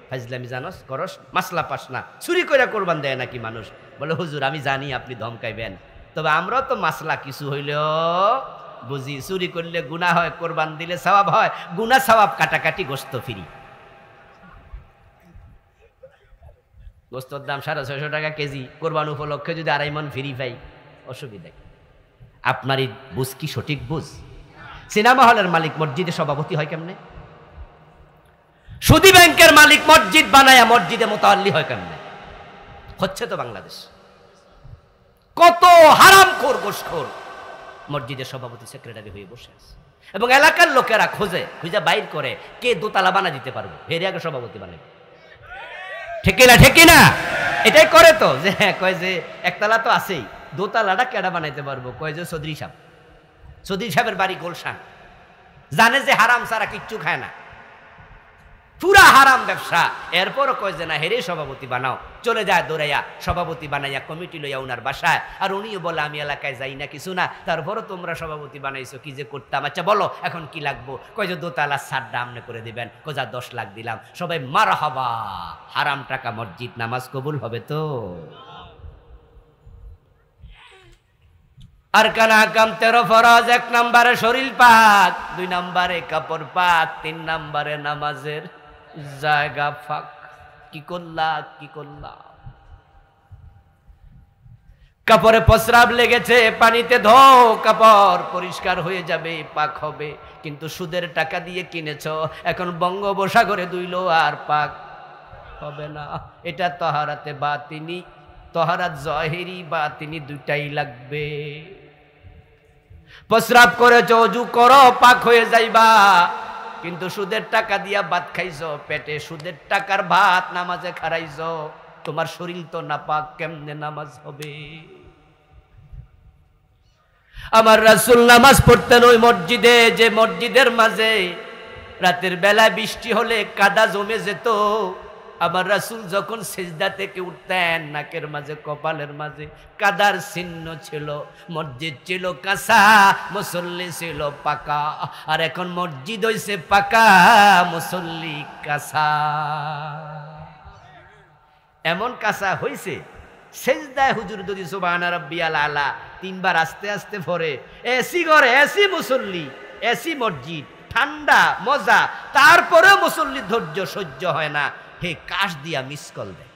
ফাজলামি জানস করস, মাসলা পাস না, চুরি কইরা কোরবান দেয় নাকি মানুষ? বলে হুজুর আমি জানি আপনি ধমকাইবেন, তবে আমরাও তো মাসলা কিছু হইলেও বুঝি। চুরি করলে গুনাহ হয়, কোরবান দিলে সওয়াব হয়, গুনাহ সওয়াব কাটাকাটি, গোশত ফ্রি। গোস্তর দাম 650 টাকা কেজি, কোরবান উপলক্ষে যদি 2.5 মণ ফ্রি পাই, অসুবিধা কি? আপনার এই বুঝ কি সঠিক বুঝ? সিনেমা হলের মালিক মসজিদে সভাপতি হয় কেমনে? সুদী ব্যাংকের মালিক মসজিদ বানায়া মসজিদে মোতাল্লি হয় কেমনে? হচ্ছে তো বাংলাদেশ। কত হারামখোর গোশখোর মসজিদের সভাপতি সেক্রেটারি হয়ে বসে আছে, এবং এলাকার লোকেরা খুঁজে বাইর করে কে দোতলা বানা দিতে পারবে, এর আগে সভাপতি বানাবে। ঠিক না? এটাই করে তো, যে হ্যাঁ কয় যে একতলা তো আছেই, দোতলাটা কেডা বানাইতে পারবো? কয় যে চৌধুরী সাহেব। চৌধুরী সাহেবের বাড়ি গোলশান, জানে যে হারাম ছাড়া কিচ্ছু খায় না, পুরা হারাম ব্যবসা। এরপরও কয় যে না, হেরে সভাপতি বানাও। চলে যায় দৌড়াইয়া সভাপতি বানাইয়া কমিটি লইয়া উনার বাসায়, আর উনিও বলে আমি এলাকায় যাই না কিছু না, তারপরও তোমরা সভাপতি বানাইছো, কি যে করতাম। আচ্ছা বলো এখন কি লাগবো? কয় যে দোতলা ছাদটা আমনে করে দিবেন। কোজা 10 লাখ দিলাম। সবাই মারহাবা, হারাম টাকা মসজিদ, নামাজ কবুল হবে তো? আর কানা কাম 13 ফরজ, 1 নম্বরে শরীর পাক, 2 নম্বরে কাপড় পাক, 3 নম্বরে নামাজের জায়গা ফাঁক। কি করলা? কাপড়ে প্রস্রাব লেগেছে, পানিতে ধোও, কাপড় পরিষ্কার হয়ে যাবে, পাক হবে। কিন্তু সুদের টাকা দিয়ে কিনেছ, এখন বঙ্গোপসাগরে দুইলো আর পাক হবে না। এটা তহারাতে বাতিনি, তহারাত জহিরি বাতিনি দুইটাই লাগবে। প্রস্রাব করেছ, ওযু করো, পাক হয়ে যাইবা। কিন্তু সুদের টাকা দিয়া ভাত খাইছো, পেটে সুদের টাকার ভাত নামাজে খারাইছো, তোমার শরীর তো না পাক, কেমনে নামাজ হবে? আমার রাসূল নামাজ পড়তেন ওই মসজিদে, যে মসজিদের মাঝে রাতের বেলা বৃষ্টি হলে কাদা জমে যেত। আমার রাসূল যখন সিজদা থেকে উঠতেন, নাকের মাঝে কপালের মাঝে কাদার চিহ্ন ছিল। মসজিদ ছিল কাঁচা, মুসল্লি ছিল পাকা। আর এখন মসজিদ হইছে পাকা, মুসল্লি কাঁচা। এমন কাঁচা হইছে, সিজদায় হুজুর যদি সুবহান রাব্বিয়াল আলা 3 বার আস্তে আস্তে পড়ে, এসি ঘরে এসি মুসল্লি, এসি মসজিদ, ঠান্ডা মজা, তারপরেও মুসল্লির ধৈর্য সহ্য হয় না, হে কাশ দিয়া মিস কল দেয়।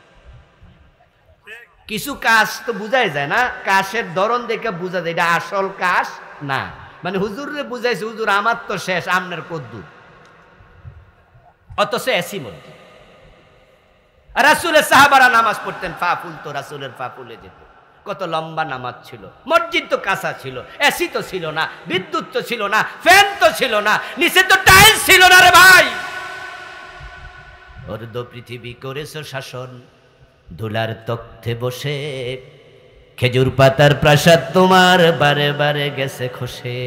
কিছু কাশ তো বুঝাই যায় না, কাশের ধরন দেখে বুঝা যায় এটা আসল কাশ না। মানে হুজুরে বুঝাইছে, হুজুর আমার তো শেষ, আমনের কদ্দুর, অথচ এসি মসজিদ। রাসূলের সাহাবারা নামাজ পড়তেন, পা ফুলতো, রাসূলের পা ফুলে যেত। কত লম্বা নামাজ ছিল। মসজিদ তো কাঁচা ছিল, এসি তো ছিল না, বিদ্যুৎ তো ছিল না, ফ্যান তো ছিল না, নিচে তো টাইলস ছিল না রে ভাই। অর্ধ পৃথিবী করেছো শাসন, ধুলার তখ্তে বসে, খেজুর পাতার প্রাসাদ তোমার বারে বারে গেছে খসে।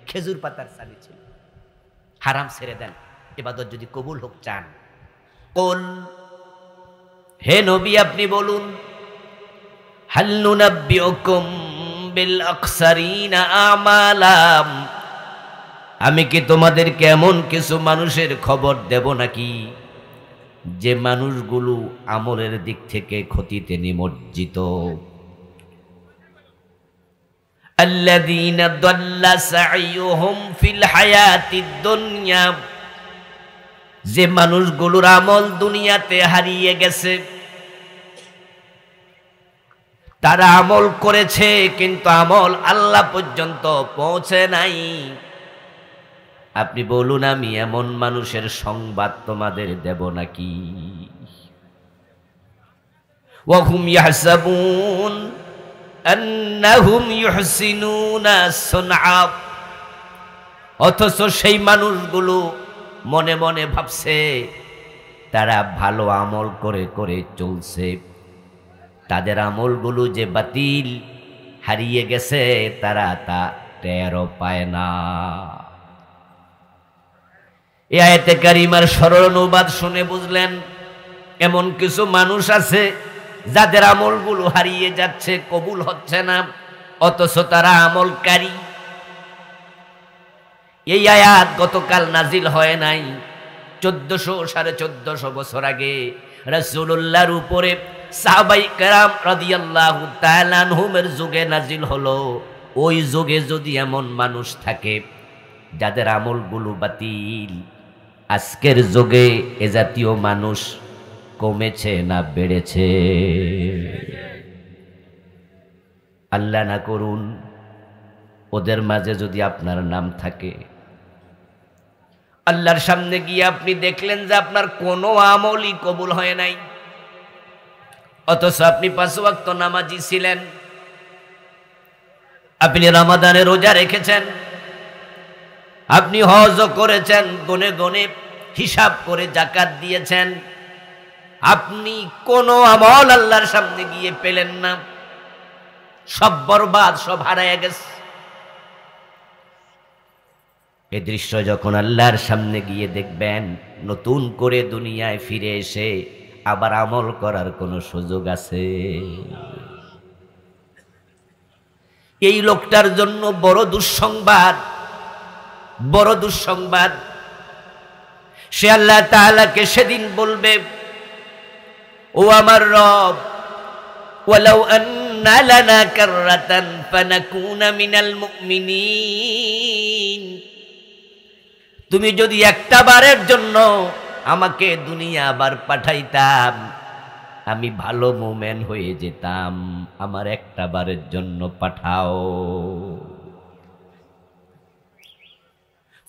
খেজুর পাতার চাবি ছিল। হারাম ছেড়ে দেন, ইবাদত যদি কবুল হোক চান। কোন হে নবী আপনি বলুন, হাল নুনাব্বিউকুম বিল আকসারিনা আমালাম, আমি কি তোমাদেরকে এমন কিছু মানুষের খবর দেব নাকি যে মানুষগুলো আমলের দিক থেকে ক্ষতিতে নিমজ্জিত? আল্লাযীনা দাল্লা সাইয়ুহুম ফিল হায়াতিদ দুনিয়া, যে মানুষগুলোর আমল দুনিয়াতে হারিয়ে গেছে। তারা আমল করেছে কিন্তু আমল আল্লাহ পর্যন্ত পৌঁছে নাই। আপনি বলুন, আমি এমন মানুষের সংবাদ তোমাদের দেব নাকি? ওয়াহুম ইয়াহসাবুন আন্নাহুম ইউহসিনুনা সুনআ, অথচ সেই মানুষগুলো মনে মনে ভাবছে তারা ভালো আমল করে করে চলছে, তাদের আমলগুলো যে বাতিল হারিয়ে গেছে তারা তা টেরও পায় না। এই আয়াতে কারিমার সরল অনুবাদ শুনে বুঝলেন, এমন কিছু মানুষ আছে যাদের আমলগুলো হারিয়ে যাচ্ছে, কবুল হচ্ছে না, অথচ তারা আমলকারী। এই আয়াত গতকাল নাজিল হয় নাই, 1400-1450 বছর আগে রাসূলুল্লাহর উপরে সাহাবায়ে কেরাম রাদিয়াল্লাহু তাআলা আনহুমের যুগে নাজিল হলো। ওই যুগে যদি এমন মানুষ থাকে যাদের আমলগুলো বাতিল, আজকের যুগে এ জাতীয় মানুষ কমেছে না বেড়েছে? আল্লাহ না করুন ওদের মাঝে যদি আপনার নাম থাকে, আল্লাহর সামনে গিয়ে আপনি দেখলেন যে আপনার কোনো আমলই কবুল হয় নাই, অথচ আপনি 5 ওয়াক্ত নামাজি ছিলেন, আপনি রমাদানে রোজা রেখেছেন, আপনি হজ করেছেন, গনে গনে হিসাব করে যাকাত দিয়েছেন, আপনি কোনো আমল আল্লাহর সামনে গিয়ে পেলেন না, সব বরবাদ, সব হারায় গেছে। এই দৃশ্য যখন আল্লাহর সামনে গিয়ে দেখবেন, নতুন করে দুনিয়ায় ফিরে এসে আবার আমল করার কোনো সুযোগ আছে? এই লোকটার জন্য বড় দুঃসংবাদ, বড় দুঃসংবাদ। সে আল্লাহ তাআলাকে সেদিন বলবে, ও আমার রব, ওয়ালাউ আন্না লানা কাররাতান ফানাকুনা মিনাল মুমিনিন, তুমি যদি একটা বারের জন্য আমাকে দুনিয়া আবার পাঠাইতাম, আমি ভালো মুমিন হয়ে যেতাম, আমার একটা বারের জন্য পাঠাও।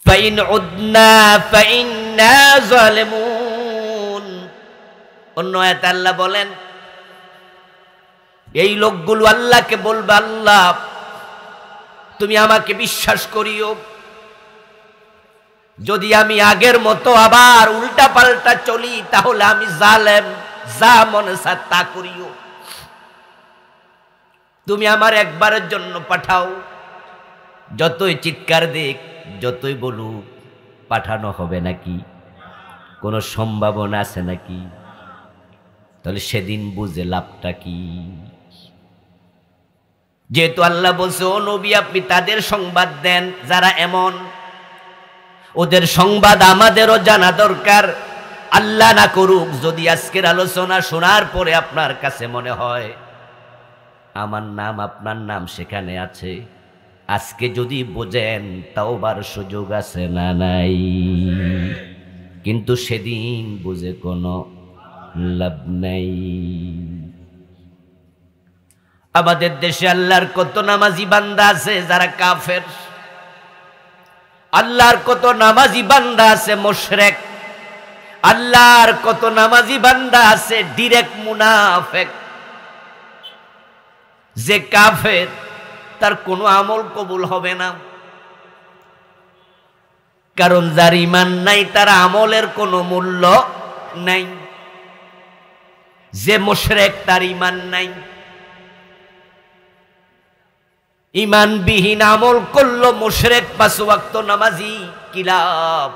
ফাইন উদনা ফাইন্না যালিমুন। অন্য আয়াতে আল্লাহ বলেন, এই লোকগুলো আল্লাহকে বলবে, আল্লাহ তুমি আমাকে বিশ্বাস করিও, যদি আমি আগের মতো আবার উল্টা পাল্টা চলি তাহলে আমি জালেম, যা মনে চায় তা করিও, তুমি আমার একবারের জন্য পাঠাও। যতই চিৎকার দিক, যতই বলুক, পাঠানো হবে নাকি? কোনো সম্ভাবনা আছে নাকি? তাহলে সেদিন বুঝে লাভটা কি? যেহেতু আল্লাহ বলছে, ও নবী আপনি তাদের সংবাদ দেন যারা এমন, ওদের সংবাদ আমাদেরও জানা দরকার। আল্লাহ না করুক যদি আজকের আলোচনা শোনার পরে আপনার কাছে মনে হয় আমার নাম আপনার নাম সেখানে আছে, আজকে যদি বোঝেন তাওবার সুযোগ আছে না নাই? কিন্তু সেদিন বুঝে কোনো লাভ নাই। আমাদের দেশে আল্লাহর কত নামাজি বান্দা আছে যারা কাফের, আল্লাহর কত নামাজি বান্দা আছে মুশরিক, আল্লাহর কত নামাজি বান্দা আছে ডাইরেক্ট মুনাফিক। যে কাফের তার কোনো আমল কবুল হবে না, কারণ যার ঈমান নাই তার আমলের কোনো মূল্য নাই। যে মুশরিক তার ঈমান নাই, ঈমানবিহীন আমল করলো মুশরিক, 5 ওয়াক্ত নামাজি, কি লাভ?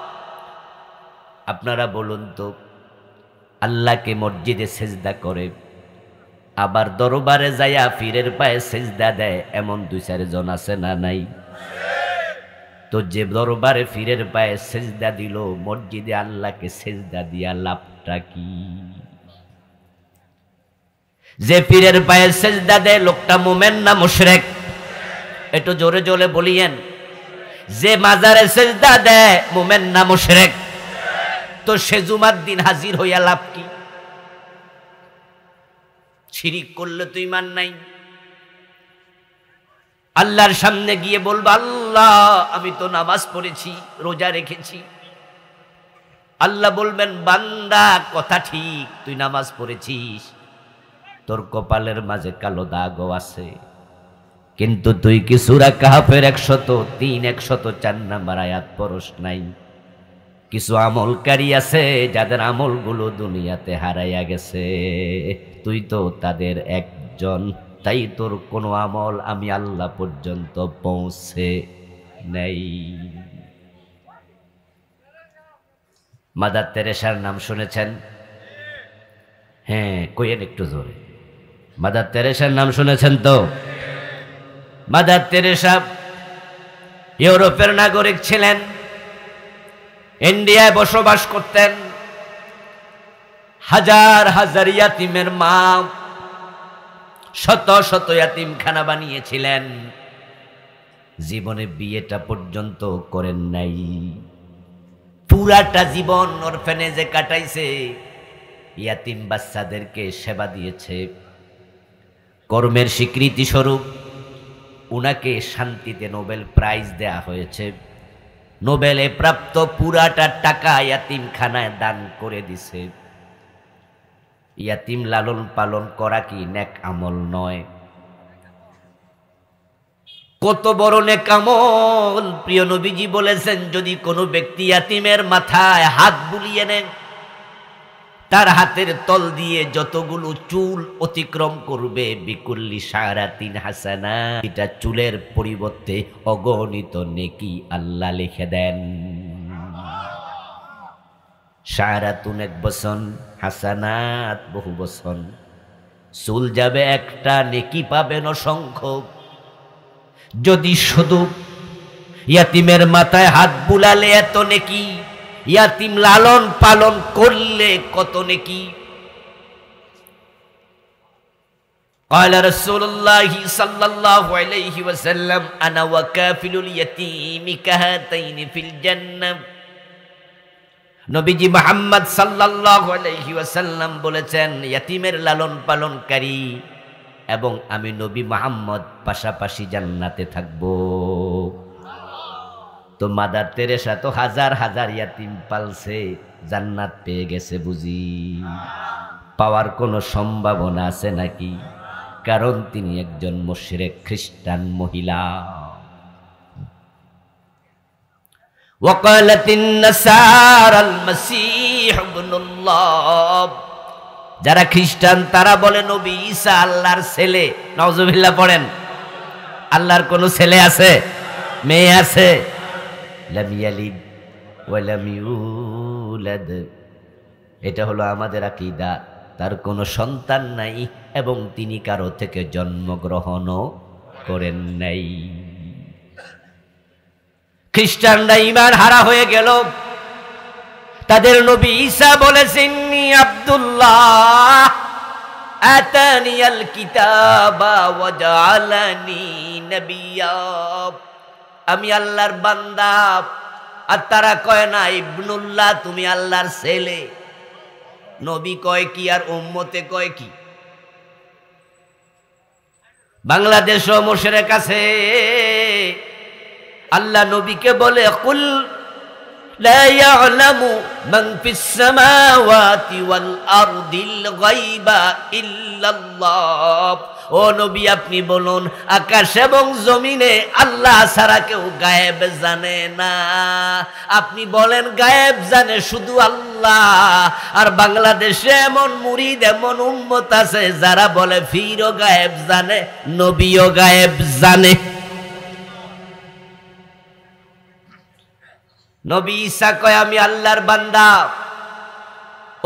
আপনারা বলুন তো, আল্লাহকে মসজিদে সেজদা করে আবার দরবারে যাইয়া পীরের পায়ে সেজদা দেয় এমন 2-4 জন আছে না নাই? তো যে দরবারে পীরের পায়ে সেজদা দিল, মসজিদে আল্লাহকে সেজদা দিয়া লাভটা কি? যে পীরের পায়ে সেজদা দেয় লোকটা মুমিন না মুশরিক? একটু জোরে জোরে বলিয়েন। যে মাজারে সেজদা দেয় মুমিন না মুশরিক? তো সে জুমার দিন হাজির হইয়া লাভ কি? শিরিক করলে তো ঈমান নাই। আল্লাহর সামনে গিয়ে বলবো, আল্লাহ আমি তো নামাজ পড়েছি, রোজা রেখেছি। আল্লাহ বলবেন, বান্দা কথা ঠিক, তুই নামাজ পড়েছিস, তোর কপালের মাঝে কালো দাগও আছে, কিন্তু তুই কি সূরা কাহফের 103 104 নাম্বার আয়াত পড়স নাই? কিছু আমলকারী আছে যাদের আমলগুলো দুনিয়াতে হারাইয়া গেছে, তুই তো তাদের একজন, তাই তোর কোনো আমল আমি আল্লাহ পর্যন্ত পৌঁছে নেই। মাদার তেরেসার নাম শুনেছেন? হ্যাঁ, কইয়েন একটু জোরে। মাদার তেরেসার নাম শুনেছেন তো? মাদার তেরেসা ইউরোপের নাগরিক ছিলেন, ইন্ডিয়ায় বসবাস করতেন। হাজার হাজার ইয়াতিমের মা, শত শত ইয়াতিমখানা বানিয়েছিলেন। জীবনে বিয়েটা পর্যন্ত করেন নাই, পুরাটা জীবন অরফানেজে কাটাইছে, ইয়াতিম বাচ্চাদেরকে সেবা দিয়েছে। কর্মের স্বীকৃতি স্বরূপ উনাকে শান্তিতে নোবেল প্রাইজ দেয়া হয়েছে। নোবেলে প্রাপ্ত পুরাটা টাকা ইয়াতিমখানায় দান করে দিছে। ইয়াতিম লালন পালন করা কি নেক আমল নয়? কত বড় নেক আমল! প্রিয় নবীজি বলেছেন, যদি কোনো ব্যক্তি ইয়াতিমের মাথায় হাত বুলিয়ে নেন, তার হাতের তল দিয়ে যতগুলো চুল অতিক্রম করবে, বিকুল্লি শারাতিন হাসানা, এটা চুলের পরিবর্তে অগণিত নেকি আল্লাহ লিখে দেন। শারাতুন এক বছর, হাসানাত বহু বছর। চুল যাবে একটা, নেকি পাবেন অসংখ্য। যদি শুধু ইয়াতিমের মাথায় হাত বুলালে এত নেকি, ইয়াতিম লালন পালন করলে কত নেকি। قال رسول الله صلى الله عليه وسلم انا وكافل اليتيم كهاتين في الجنه। নবীজি মুহাম্মদ সাল্লাল্লাহু আলাইহি ওয়াসাল্লাম বলেছেন, ইয়াতিমের লালন পালনকারী এবং আমি নবী মুহাম্মদ পাশাপাশি জান্নাতে থাকব। তো মাদার তেরেসা তো হাজার হাজার ইয়াতিম পালছে, জান্নাত পেয়ে গেছে বুঝি? পাওয়ার কোনো সম্ভাবনা আছে নাকি? কারণ তিনি একজন মুশরিক খ্রিস্টান মহিলা। وقالت النصارى المسيح ابن الله। যারা খ্রিস্টান তারা বলে নবী ঈসা আল্লাহর ছেলে। নাউজুবিল্লাহ পড়েন। আল্লাহর কোনো ছেলে আছে? মেয়ে আছে? লাম ইয়ালিদ ওয়া লাম ইউলাদ। এটা হলো আমাদের আকীদা, তার কোনো সন্তান নাই এবং তিনি কারো থেকে জন্মগ্রহণও করেন নাই। খ্রিস্টানরা ঈমান হারা হয়ে গেল। তাদের নবী ঈসা বলেছেন, আব্দুল্লাহ আতানিয়াল কিতাবা ওয়া জাআলানি নবিয়্যা। আমি আল্লাহর বান্দা। আর তারা কয় না ইবনুল্লাহ, তুমি আল্লাহর ছেলে। নবী কয় কি আর উম্মতে কয় কি? বাংলাদেশও মুশরিক আছে। আল্লাহ নবীকে বলে, কুল লা ইয়ালামু মান ফিস সামাওয়াতি ওয়াল আরদিল গায়বা ইল্লাল্লাহ। ও নবী আপনি বলুন, আকাশ এবং জমিনে আল্লাহ ছাড়া কেউ গায়েব জানে না। আপনি বলেন গায়েব জানে শুধু আল্লাহ। আর বাংলাদেশে এমন মুরিদ, এমন উম্মত আছে যারা বলে ফিরও গায়েব জানে, নবীও গায়েব জানে। নবী ঈসা কয় আমি আল্লাহর বান্দা,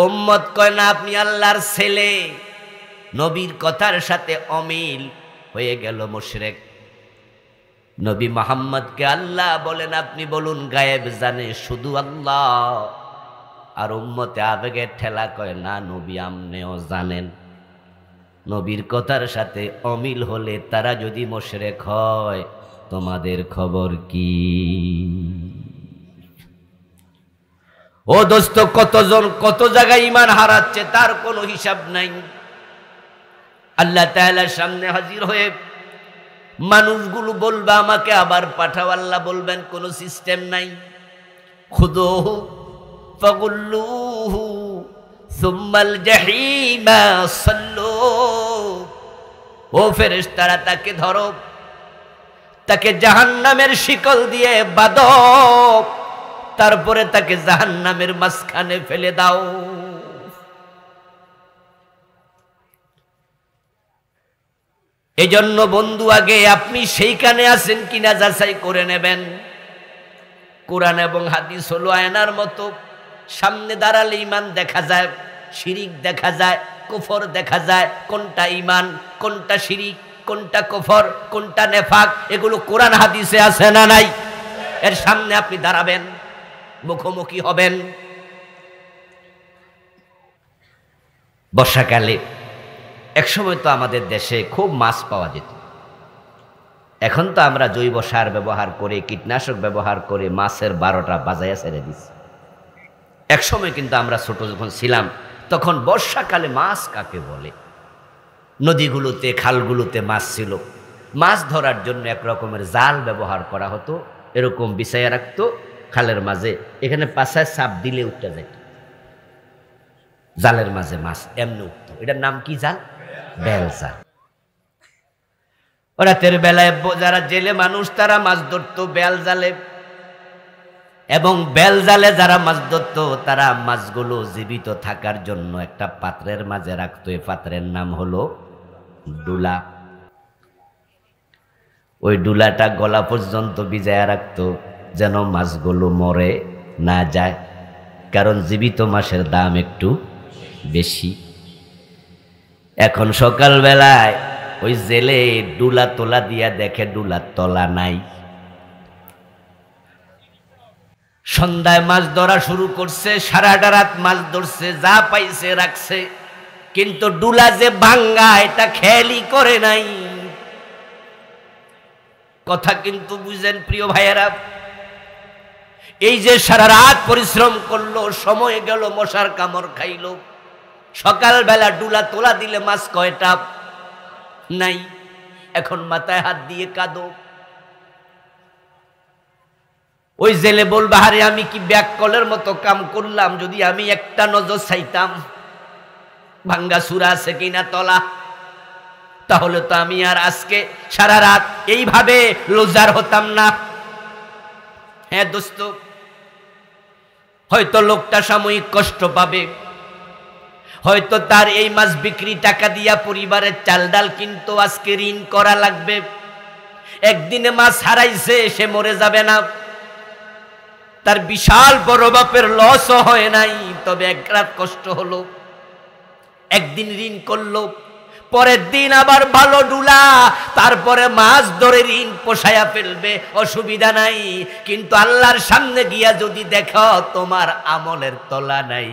উম্মত কয় না আপনি আল্লাহর ছেলে। নবীর কথার সাথে অমিল হয়ে গেল মুশরিক। নবী মুহাম্মদকে আল্লাহ বলেন, আপনি বলুন গায়েব জানে শুধু আল্লাহ। আর উম্মতে আবেগের ঠেলা কয় না, নবী আমনেও জানেন। নবীর কথার সাথে অমিল হলে তারা যদি মুশরিক হয়, তোমাদের খবর কি? ও দোস্ত, কতজন কত জায়গায় ঈমান হারাচ্ছে তার কোনো হিসাব নাই। আল্লাহ তাআলার সামনে হাজির হয়ে মানুষগুলো বলবে আমাকে আবার পাঠাও, আল্লাহ বলবেন কোনো সিস্টেম নাই। খুদুহু ফাগুল্লুহু সুম্মাল জাহিমা সাল্লু। ও ফেরেশতারা, তাকে ধরো, তাকে জাহান্নামের শিকল দিয়ে বাঁধো, তারপরে তাকে জাহান্নামের মাঝখানে ফেলে দাও। এজন্য বন্ধু, আগে আপনি সেইখানে আছেন কিনা যাচাই করে নেবেন। কোরআন এবং হাদিস হলো আয়নার মতো, সামনে দাঁড়ালে ঈমান দেখা যায়, শিরিক দেখা যায়, কুফর দেখা যায়। কোনটা ঈমান, কোনটা শিরিক, কোনটা কুফর, কোনটা নেফাক, এগুলো কোরআন হাদিসে আছে না নাই? এর সামনে আপনি দাঁড়াবেন, মুখোমুখি হবেন। বর্ষাকালে একসময় তো আমাদের দেশে খুব মাছ পাওয়া যেত। এখন তো আমরা জৈব সার ব্যবহার করে, কীটনাশক ব্যবহার করে মাছের 12টা বাজায়া ছেড়ে দিচ্ছি। একসময় কিন্তু আমরা ছোট যখন ছিলাম, তখন বর্ষাকালে মাছ কাকে বলে, নদীগুলোতে খালগুলোতে মাছ ছিল। মাছ ধরার জন্য এক রকমের জাল ব্যবহার করা হতো, এরকম বিছাইয়া রাখতো খালের মাঝে, এখানে পাশায় চাপ দিলে উঠতে যেত, জালের মাঝে মাছ এমনি উঠতো। এটার নাম কি জাল? বেল জাল। রাতের বেলায় যারা জেলে মানুষ তারা মাছ ধরতো বেল জালে, এবং বেল জালে যারা মাছ ধরতো তারা মাছগুলো জীবিত থাকার জন্য একটা পাত্রের মাঝে রাখতো। এই পাত্রের নাম হলো ডুলা। ওই ডুলাটা গলা পর্যন্ত ভিজায়া রাখতো যেন মাছগুলো মরে না যায়, কারণ জীবিত মাছের দাম একটু বেশি। এখন সকালবেলায় ওই জেলে ডুলা তোলা দিয়া দেখে ডুলার তলা নাই। সন্ধ্যায় মাছ ধরা শুরু করছে, সারাটা রাত মাছ ধরছে, যা পাইছে রাখছে, কিন্তু ডুলা যে ভাঙ্গা এটা খেয়ালই করে নাই। কথা কিন্তু বুঝেন প্রিয় ভাইয়েরা, এই যে সারা রাত পরিশ্রম করলো, সময় গেল, মশার কামড় খাইলো, সকালবেলা ডুলা তোলা দিলে মাছ কয়টা? নাই। এখন মাথায় হাত দিয়ে কাঁদো। ওই জেলে বলবে, আরে আমি কি ব্যাককলের মতো কাম করলাম, যদি আমি একটা নজর চাইতাম ভাঙ্গা সুরা আছে কিনা তলা, তাহলে তো আমি আর আজকে সারা রাত এইভাবে লোজার হতাম না। হ্যাঁ দোস্ত, হয়তো লোকটা সাময়িক কষ্ট পাবে, হয়তো তার এই মাছ বিক্রি টাকা দিয়া পরিবারের চাল ডাল কিন্তু আজকে ঋণ করা লাগবে। একদিনে মাছ হারাইছে, সে মরে যাবে না, তার বিশাল বড় বাপের লসও হয় নাই, তবে এক রাত কষ্ট হলো, একদিন ঋণ করলো, পরের দিন আবার ভালো ডুলা, তারপরে মাছ ধরে ঋণ পোষায়া ফেলবে, অসুবিধা নাই। কিন্তু আল্লাহর সামনে গিয়া যদি দেখো তোমার আমলের তলা নাই,